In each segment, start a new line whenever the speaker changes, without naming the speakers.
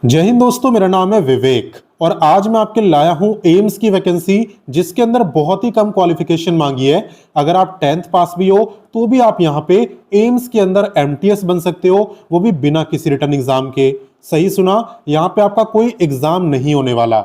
जय हिंद दोस्तों, मेरा नाम है विवेक और आज मैं आपके लाया हूं एम्स की वैकेंसी जिसके अंदर बहुत ही कम क्वालिफिकेशन मांगी है। अगर आप 10th पास भी हो तो भी आप यहां पे एम्स के अंदर एमटीएस बन सकते हो, वो भी बिना किसी रिटर्न एग्जाम के। सही सुना, यहां पे आपका कोई एग्जाम नहीं होने वाला।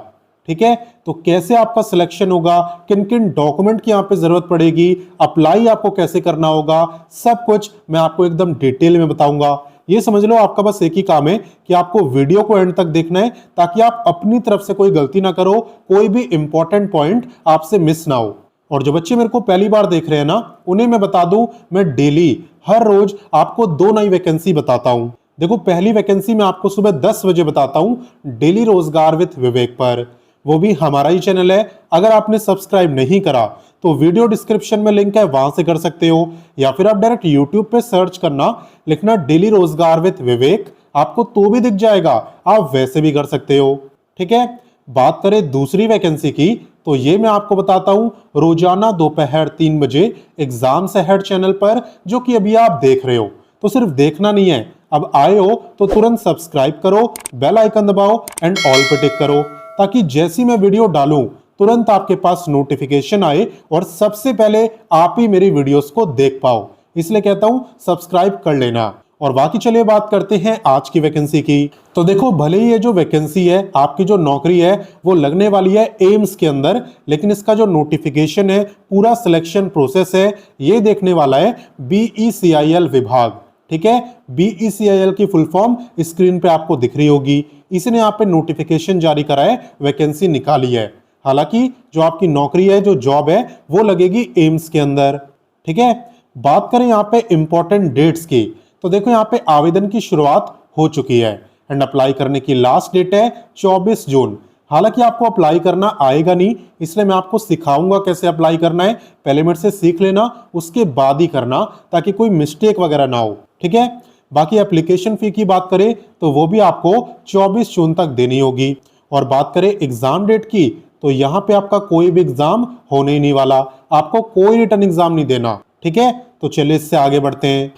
ठीक है, तो कैसे आपका सिलेक्शन होगा, किन किन डॉक्यूमेंट की यहाँ पे जरूरत पड़ेगी, अप्लाई आपको कैसे करना होगा, सब कुछ मैं आपको एकदम डिटेल में बताऊंगा। ये समझ लो, आपका बस एक ही काम है कि आपको वीडियो को एंड तक देखना है ताकि आप अपनी तरफ से कोई गलती ना करो, कोई भी इंपॉर्टेंट पॉइंट आपसे मिस ना हो। और जो बच्चे मेरे को पहली बार देख रहे हैं ना, उन्हें मैं बता दूं, मैं डेली हर रोज आपको 2 नई वैकेंसी बताता हूं। देखो, पहली वैकेंसी मैं आपको सुबह 10 बजे बताता हूं डेली रोजगार विद विवेक पर, वो भी हमारा ही चैनल है। अगर आपने सब्सक्राइब नहीं करा तो वीडियो डिस्क्रिप्शन में लिंक है, वहां से कर सकते हो, या फिर आप डायरेक्ट यूट्यूब पे सर्च करना, लिखना डेली रोजगार विद विवेक, आपको तो भी दिख जाएगा, आप वैसे भी कर सकते हो। ठीक है, बात करें दूसरी वैकेंसी की, तो ये मैं आपको बताता हूं रोजाना दोपहर 3 बजे एग्जाम से हेड चैनल पर, जो कि अभी आप देख रहे हो। तो सिर्फ देखना नहीं है, अब आए हो तो तुरंत सब्सक्राइब करो, बेल आइकन दबाओ एंड ऑल पे टिक करो, ताकि जैसी मैं वीडियो डालूं तुरंत आपके पास नोटिफिकेशन आए और सबसे पहले आप ही मेरी वीडियोस को देख पाओ। इसलिए कहता हूं सब्सक्राइब कर लेना। और बाकी चलिए बात करते हैं आज की वैकेंसी की। तो देखो, भले ही ये जो वैकेंसी है, आपकी जो नौकरी है वो लगने वाली है एम्स के अंदर, लेकिन इसका जो नोटिफिकेशन है, पूरा सिलेक्शन प्रोसेस है, ये देखने वाला है बीईसीआईएल विभाग। ठीक है, बीईसीआईएल की फुल फॉर्म स्क्रीन पे आपको दिख रही होगी। इसने यहाँ पे नोटिफिकेशन जारी करा है, वैकेंसी निकाली है। हालांकि जो आपकी नौकरी है, जो जॉब है, वो लगेगी एम्स के अंदर। ठीक है, बात करें यहाँ पे इंपॉर्टेंट डेट्स की, तो देखो यहाँ पे आवेदन की शुरुआत हो चुकी है एंड अप्लाई करने की लास्ट डेट है 24 जून। हालांकि आपको अप्लाई करना आएगा नहीं, इसलिए मैं आपको सिखाऊंगा कैसे अप्लाई करना है। पहले मेरे से सीख लेना, उसके बाद ही करना, ताकि कोई मिस्टेक वगैरह ना हो। ठीक है, बाकी एप्लीकेशन फी की बात करें तो वो भी आपको 24 जून तक देनी होगी। और बात करें एग्जाम डेट की, तो यहां पे आपका कोई भी एग्जाम होने ही नहीं वाला, आपको कोई रिटर्न एग्जाम नहीं देना। ठीक है, तो चलिए इससे आगे बढ़ते हैं।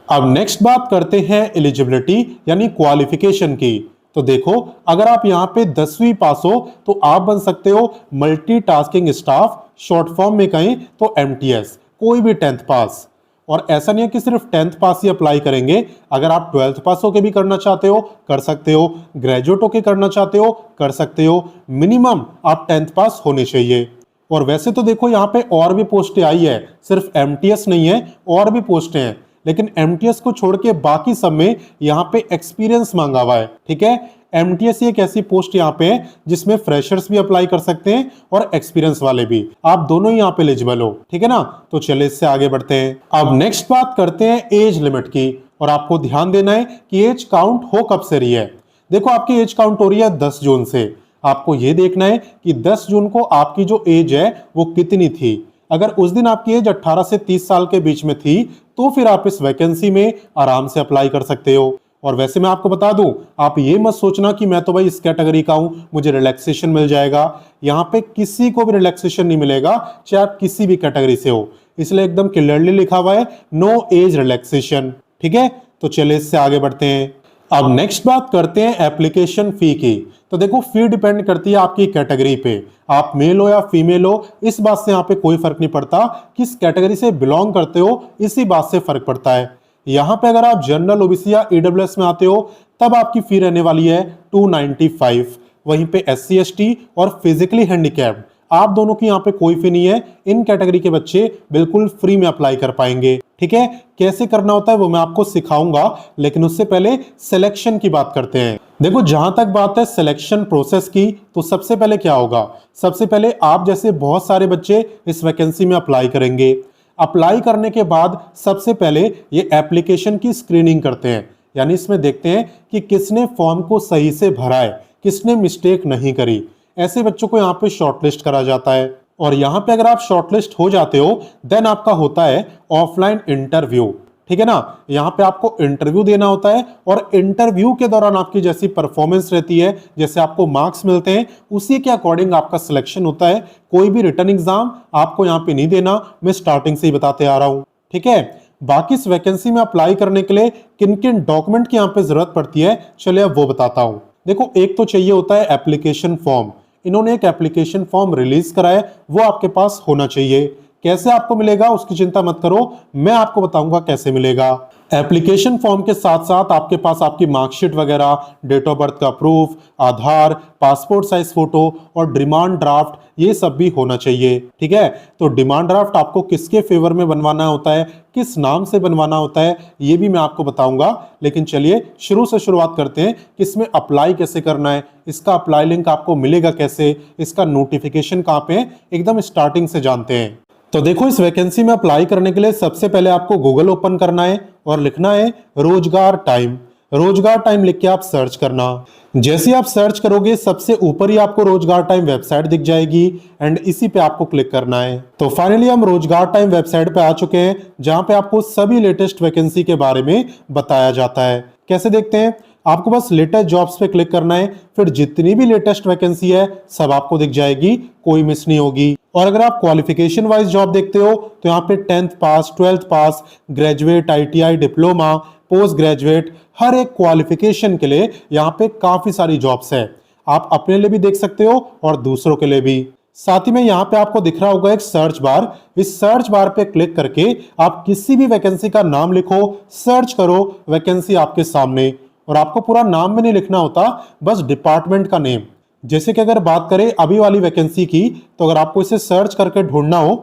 अब नेक्स्ट बात करते हैं एलिजिबिलिटी यानी क्वालिफिकेशन की। तो देखो, अगर आप यहाँ पे 10वीं पास हो तो आप बन सकते हो मल्टीटास्किंग स्टाफ, शॉर्ट फॉर्म में कहें तो एमटीएस, कोई भी 10th पास। और ऐसा नहीं है कि सिर्फ 10th पास ही अप्लाई करेंगे, अगर आप 12th पास होके भी करना चाहते हो कर सकते हो, ग्रेजुएट होके करना चाहते हो कर सकते हो, मिनिमम आप 10th पास होने चाहिए। और वैसे तो देखो, यहाँ पे और भी पोस्टें आई है, सिर्फ एमटीएस नहीं है, और भी पोस्टें हैं, लेकिन एमटीएस को छोड़ के बाकी सब में यहाँ पे एक्सपीरियंस मांगा हुआ है। ठीक है, एमटीएस एक ऐसी पोस्ट यहाँ पे है जिसमें फ्रेशर्स भी अप्लाई कर सकते हैं और एक्सपीरियंस वाले भी, आप दोनों ही यहाँ पे एलिजिबल हो। ठीक है ना, तो चलिए इससे आगे बढ़ते हैं। अब नेक्स्ट बात करते हैं एज लिमिट की, और आपको ध्यान देना है कि एज काउंट हो कब से रही है। देखो, आपकी एज काउंट हो रही है 10 जून से। आपको यह देखना है कि 10 जून को आपकी जो एज है वो कितनी थी। अगर उस दिन आपकी एज 18 से 30 साल के बीच में थी तो फिर आप इस वैकेंसी में आराम से अप्लाई कर सकते हो। और वैसे मैं आपको बता दूं, आप ये मत सोचना कि मैं तो भाई इस कैटेगरी का हूं, मुझे रिलैक्सेशन मिल जाएगा। यहाँ पे किसी को भी रिलैक्सेशन नहीं मिलेगा, चाहे आप किसी भी कैटेगरी से हो। इसलिए एकदम क्लियरली लिखा हुआ है नो एज रिलैक्सेशन। ठीक है, तो चलिए इससे आगे बढ़ते हैं। अब नेक्स्ट बात करते हैं एप्लीकेशन फी की। तो देखो, फी डिपेंड करती है आपकी कैटेगरी पे, आप मेल हो या फीमेल हो, इस बात से यहाँ पे कोई फर्क नहीं पड़ता, किस कैटेगरी से बिलोंग करते हो, इसी बात से फर्क पड़ता है। यहाँ पे अगर आप जनरल, ओबीसी या ईडब्ल्यूएस में आते हो तब आपकी फी रहने वाली है 295। वहीं पे SC ST और फिजिकली हैंडीकैप्ड, आप दोनों की यहाँ पे कोई फी नहीं है। इन कैटेगरी के बच्चे बिल्कुल फ्री में अप्लाई कर पाएंगे। ठीक है, कैसे करना होता है वो मैं आपको सिखाऊंगा, लेकिन उससे पहले सिलेक्शन की बात करते हैं। देखो, जहां तक बात है सिलेक्शन प्रोसेस की, तो सबसे पहले क्या होगा, सबसे पहले आप जैसे बहुत सारे बच्चे इस वैकेंसी में अप्लाई करेंगे। अप्लाई करने के बाद सबसे पहले ये एप्लीकेशन की स्क्रीनिंग करते हैं, यानी इसमें देखते हैं कि किसने फॉर्म को सही से भरा है, किसने मिस्टेक नहीं करी। ऐसे बच्चों को यहाँ पे शॉर्टलिस्ट करा जाता है। और यहाँ पे अगर आप शॉर्टलिस्ट हो जाते हो देन आपका होता है ऑफलाइन इंटरव्यू। ठीक है ना, यहाँ पे आपको इंटरव्यू देना होता है, और इंटरव्यू के दौरान आपकी जैसी परफॉर्मेंस रहती है, जैसे आपको मार्क्स मिलते हैं, उसी के अकॉर्डिंग आपका सिलेक्शन होता है। कोई भी रिटर्न एग्जाम आपको यहाँ पे नहीं देना, मैं स्टार्टिंग से ही बताते आ रहा हूँ। ठीक है, बाकी इस वैकेंसी में अप्लाई करने के लिए किन किन डॉक्यूमेंट की यहाँ पे जरूरत पड़ती है, चलिए अब वो बताता हूँ। देखो एक तो चाहिए होता है एप्लीकेशन फॉर्म। इन्होंने एक एप्लीकेशन फॉर्म रिलीज करा है, वो आपके पास होना चाहिए। कैसे आपको मिलेगा उसकी चिंता मत करो, मैं आपको बताऊंगा कैसे मिलेगा। एप्लीकेशन फॉर्म के साथ साथ आपके पास आपकी मार्कशीट वगैरह, डेट ऑफ बर्थ का प्रूफ, आधार, पासपोर्ट साइज फोटो और डिमांड ड्राफ्ट, ये सब भी होना चाहिए। ठीक है, तो डिमांड ड्राफ्ट आपको किसके फेवर में बनवाना होता है, किस नाम से बनवाना होता है, ये भी मैं आपको बताऊंगा। लेकिन चलिए शुरू से शुरुआत करते हैं कि इसमें अप्लाई कैसे करना है, इसका अप्लाई लिंक आपको मिलेगा कैसे, इसका नोटिफिकेशन कहाँ पे है, एकदम स्टार्टिंग से जानते हैं। तो देखो इस वैकेंसी में अप्लाई करने के लिए सबसे पहले आपको गूगल ओपन करना है और लिखना है रोजगार टाइम। रोजगार टाइम लिख के आप सर्च करना। जैसे आप सर्च करोगे सबसे ऊपर ही आपको रोजगार टाइम वेबसाइट दिख जाएगी एंड इसी पे आपको क्लिक करना है। तो फाइनली हम रोजगार टाइम वेबसाइट पे आ चुके हैं, जहां पे आपको सभी लेटेस्ट वैकेंसी के बारे में बताया जाता है। कैसे देखते हैं, आपको बस लेटेस्ट जॉब्स पे क्लिक करना है, फिर जितनी भी लेटेस्ट वैकेंसी है सब आपको दिख जाएगी, कोई मिस नहीं होगी। और अगर आप क्वालिफिकेशन वाइज जॉब देखते हो तो यहाँ पे 10th पास, 12th पास, graduate, ITI, diploma, post graduate, हर एक क्वालिफिकेशन के लिए यहाँ पे काफी सारी जॉब्स है। आप अपने लिए भी देख सकते हो और दूसरों के लिए भी। साथ ही में यहाँ पे आपको दिख रहा होगा एक सर्च बार, इस सर्च बार पे क्लिक करके आप किसी भी वैकेंसी का नाम लिखो, सर्च करो, वैकेंसी आपके सामने। और आपको पूरा नाम भी नहीं लिखना होता, बस डिपार्टमेंट का नेम। जैसे कि अगर बात करें अभी वाली वैकेंसी की, तो अगर आपको इसे सर्च करके ढूंढना हो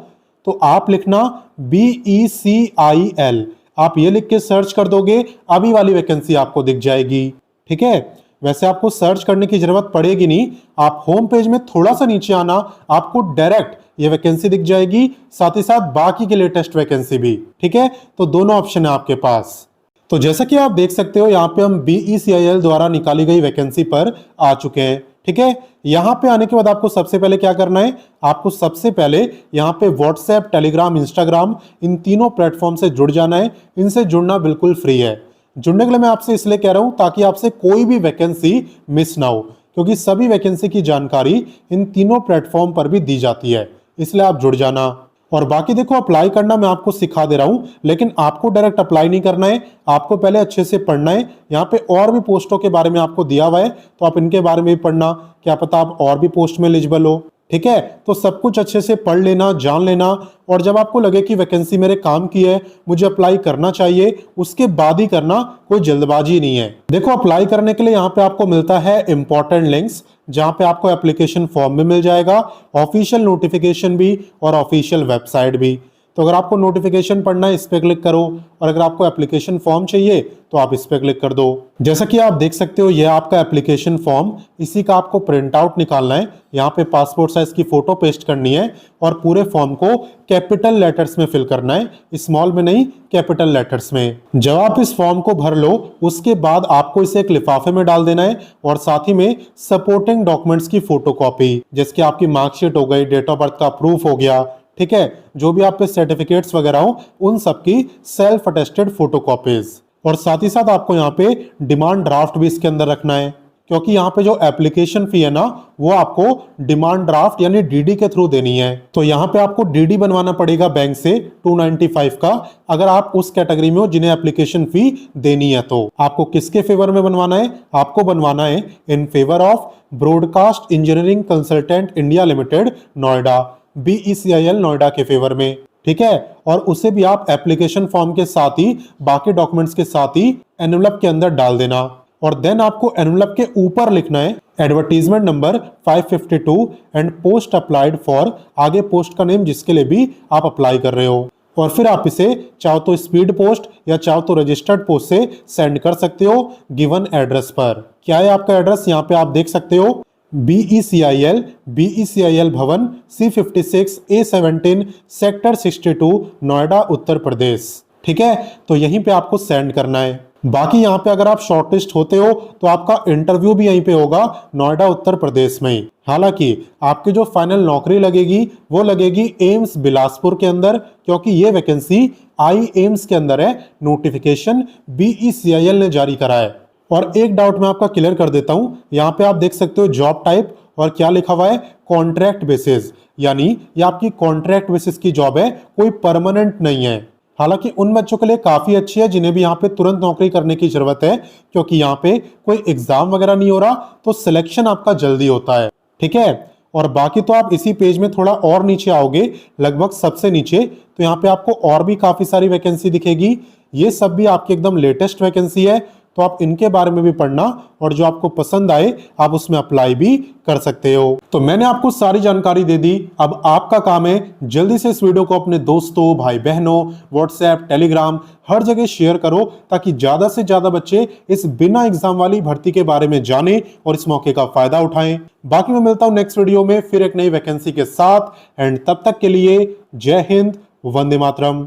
तो आप लिखना BECIL, आप ये लिख के सर्च कर दोगे, अभी वाली वैकेंसी आपको दिख जाएगी। ठीक है, वैसे आपको सर्च करने की जरूरत पड़ेगी नहीं, आप होम पेज में थोड़ा सा नीचे आना, आपको डायरेक्ट ये वैकेंसी दिख जाएगी, साथ ही साथ बाकी की लेटेस्ट वैकेंसी भी। ठीक है, तो दोनों ऑप्शन है आपके पास। तो जैसा कि आप देख सकते हो यहाँ पे हम BECIL द्वारा निकाली गई वैकेंसी पर आ चुके हैं। ठीक है, यहाँ पे आने के बाद आपको सबसे पहले क्या करना है, आपको सबसे पहले यहाँ पे व्हाट्सएप, टेलीग्राम, इंस्टाग्राम, इन तीनों प्लेटफॉर्म से जुड़ जाना है। इनसे जुड़ना बिल्कुल फ्री है। जुड़ने के लिए मैं आपसे इसलिए कह रहा हूँ ताकि आपसे कोई भी वैकेंसी मिस ना हो, क्योंकि सभी वैकेंसी की जानकारी इन तीनों प्लेटफॉर्म पर भी दी जाती है, इसलिए आप जुड़ जाना। और बाकी देखो अप्लाई करना मैं आपको सिखा दे रहा हूं, लेकिन आपको डायरेक्ट अप्लाई नहीं करना है, आपको पहले अच्छे से पढ़ना है। यहाँ पे और भी पोस्टों के बारे में आपको दिया हुआ है, तो आप इनके बारे में भी पढ़ना, क्या पता आप और भी पोस्ट में एलिजिबल हो। ठीक है, तो सब कुछ अच्छे से पढ़ लेना, जान लेना, और जब आपको लगे कि वैकेंसी मेरे काम की है, मुझे अप्लाई करना चाहिए, उसके बाद ही करना, कोई जल्दबाजी नहीं है। देखो अप्लाई करने के लिए यहाँ पे आपको मिलता है इंपॉर्टेंट लिंक्स, जहां पे आपको एप्लीकेशन फॉर्म भी मिल जाएगा, ऑफिशियल नोटिफिकेशन भी और ऑफिशियल वेबसाइट भी। तो अगर आपको नोटिफिकेशन पढ़ना है इस पे क्लिक करो, और अगर आपको एप्लीकेशन फॉर्म चाहिए तो आप इस पे क्लिक कर दो। जैसा कि आप देख सकते हो यह आपका एप्लीकेशन फॉर्म, इसी का आपको प्रिंट आउट निकालना है। यहाँ पे पासपोर्ट साइज की फोटो पेस्ट करनी है और पूरे फॉर्म को कैपिटल लेटर्स में फिल करना है, स्मॉल में नहीं, कैपिटल लेटर्स में। जब आप इस फॉर्म को भर लो उसके बाद आपको इसे एक लिफाफे में डाल देना है, और साथ ही में सपोर्टिंग डॉक्यूमेंट्स की फोटोकॉपी, जैसे कि आपकी मार्कशीट हो गई, डेट ऑफ बर्थ का प्रूफ हो गया, ठीक है, जो भी आप पे सर्टिफिकेट्स वगैरह हो उन सब की सेल्फ अटेस्टेड फोटोकॉपीज। और साथ ही साथ आपको यहाँ पे डिमांड ड्राफ्ट भी इसके अंदर रखना है, क्योंकि यहाँ पे जो एप्लीकेशन फी है ना वो आपको डिमांड ड्राफ्ट यानी DD के थ्रू देनी है। तो यहाँ पे आपको DD बनवाना पड़ेगा बैंक से 295 का, अगर आप उस कैटेगरी में हो जिन्हें एप्लीकेशन फी देनी है। तो आपको किसके फेवर में बनवाना है, आपको बनवाना है in favour of broadcast engineering consultant India limited Noida, BECIL Noida के फेवर में। ठीक है, और उसे भी आप एप्लीकेशन फॉर्म के साथ ही बाकी डॉक्यूमेंट्स के साथ ही एनवलप के अंदर डाल देना। और देन आपको एनवलप के ऊपर लिखना है advertisement number 552 and post applied for, आगे पोस्ट का नेम जिसके लिए भी आप अप्लाई कर रहे हो। और फिर आप इसे चाहो तो स्पीड पोस्ट या चाहो तो रजिस्टर्ड पोस्ट से सेंड कर सकते हो गिवन एड्रेस पर। क्या है आपका एड्रेस, यहाँ पे आप देख सकते हो, BECIL भवन C56 A17 sector 62 Noida Uttar Pradesh. ठीक है, तो यहीं पे आपको सेंड करना है। बाकी यहाँ पे अगर आप शॉर्टलिस्ट होते हो तो आपका इंटरव्यू भी यहीं पे होगा नोएडा उत्तर प्रदेश में ही। हालांकि आपकी जो फाइनल नौकरी लगेगी वो लगेगी एम्स बिलासपुर के अंदर, क्योंकि ये वैकेंसी IAMS के अंदर है, नोटिफिकेशन BECIL ने जारी करा है। और एक डाउट मैं आपका क्लियर कर देता हूं, यहाँ पे आप देख सकते हो जॉब टाइप और क्या लिखा हुआ है, कॉन्ट्रैक्ट बेसिस, यानी ये आपकी कॉन्ट्रैक्ट बेसिस की जॉब है, कोई परमानेंट नहीं है। हालांकि उन बच्चों के लिए काफी अच्छी है जिन्हें भी यहाँ पे तुरंत नौकरी करने की जरूरत है, क्योंकि यहाँ पे कोई एग्जाम वगैरह नहीं हो रहा, तो सिलेक्शन आपका जल्दी होता है। ठीक है। और बाकी तो आप इसी पेज में थोड़ा और नीचे आओगे, लगभग सबसे नीचे, तो यहाँ पे आपको और भी काफी सारी वैकेंसी दिखेगी। ये सब भी आपकी एकदम लेटेस्ट वैकेंसी है, तो आप इनके बारे में भी पढ़ना और जो आपको पसंद आए आप उसमें अप्लाई भी कर सकते हो। तो मैंने आपको सारी जानकारी दे दी। अब आपका काम है जल्दी से इस वीडियो को अपने दोस्तों, भाई बहनों, व्हाट्सएप, टेलीग्राम, हर जगह शेयर करो, ताकि ज्यादा से ज्यादा बच्चे इस बिना एग्जाम वाली भर्ती के बारे में जाने और इस मौके का फायदा उठाएं। बाकी मैं मिलता हूं नेक्स्ट वीडियो में फिर एक नई वैकेंसी के साथ, एंड तब तक के लिए जय हिंद, वंदे मातरम।